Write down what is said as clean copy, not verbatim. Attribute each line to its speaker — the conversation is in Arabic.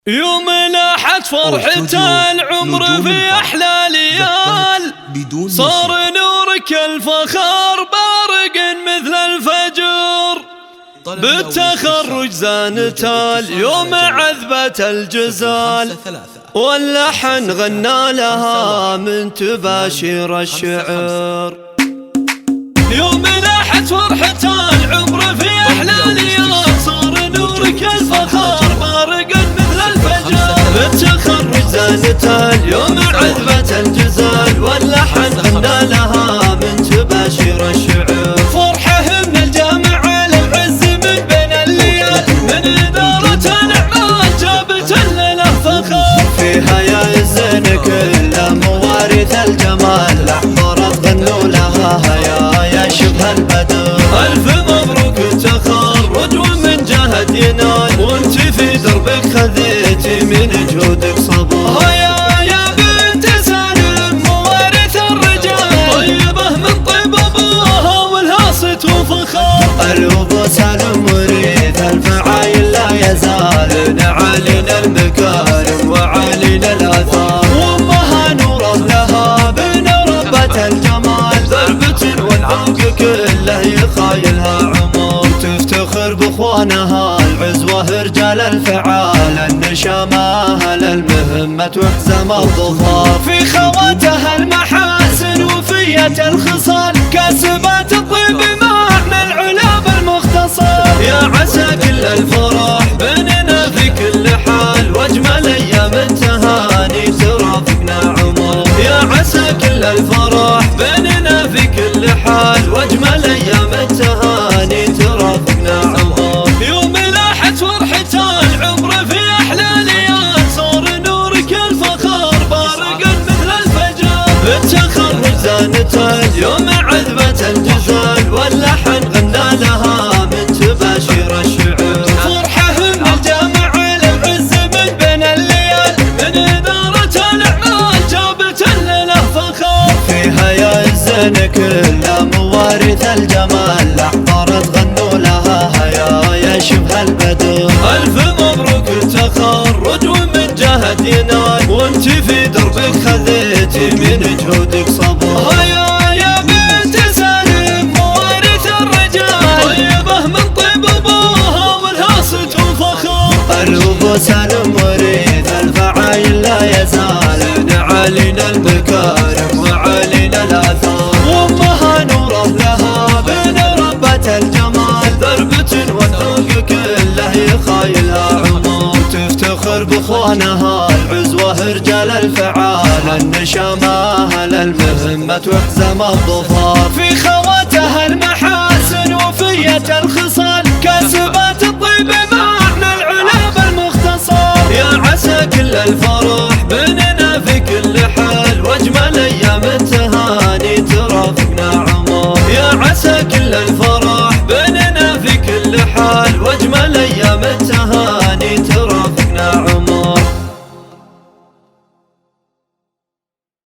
Speaker 1: يوم لاحت فرحة العمر في أحلى ليال، صار نورك الفخر بارق مثل الفجر، بالتخرج زانت اليوم عذبة الجزال، واللحن غنى لها من تباشير الشعر. يوم لاحت فرحة العمر في أحلى ليال، صار نورك الفخر بارق مثل الفجر، بالتخرج زانت اليوم عذبة الجزال، واللحن غنى لها من تباشير الشعر. فرحة من الجامعة للعز من بين الليال، من إدارة الأعمال جابت له فخر، فيها يا الزين كل موارث الجمال، احضرت غنوا لها يا شبه البدر. ألف مبروك التخرج ومن جهد ينال، وانت في دربك خذيتي من جهودك صبر. يا بنت سالم موارث الرجال، طيبة من طيب أبوها والهاصت وفخر. الأبو سالم وريث الفعايل لا يزال، نعالينا المكارم وعالينا الآثار، وأمها نوره لها بن ربة الجمال، ضربة والعوق كله يخايلها عمر. تفتخر باخوانها العزوة رجال الفعال، النشامة أهل المهمة وحزم الظفار، في خواتها المحاسن وفية الخصال، كاسبات الطيب معنى العلا بالمختصر. يا عسى كل الفرح بيننا في كل حال، واجمل ايام التهاني ترافقنا عمر. يا عسى كل الفرح بيننا في كل حال، واجمل ايام التهاني ترافقنا عمر. يوم لاحت فرحة العمر في احلى ليال، صار نورك الفخر بارق مثل الفجر، بالتخرج زانت اليوم عذبة الجزال، واللحن غنى لها من تباشير الشعر. فرحة من الجامعة للعز من بين الليال، من إدارة الأعمال جابت له فخر، فيها يا الزين كل موارث الجمال، احضرت غنوا لها يا شبه البدر. ألف مبروك التخرج ومن جهد ينال، وانت في دربك خذيتي من جهودك صبر. يا بنت سالم موارث الرجال، طيبة من طيب أبوها والهاصت وفخر. الأبو سالم وريث الفعايل لا يزال، نعالينا المكارم وعالينا الآثار، وأمها نوره لها بن ربة الجمال، ضربة والذوق كله يخايلها عمر. تفتخر باخوانها العزوة رجال الفعال، النشامة أهل المهمة وحزم الظفار، في خواتها المحاسن وفية الخصال، كاسبات الطيب معنى العلا بالمختصر. يا عسى كل الفرح بيننا في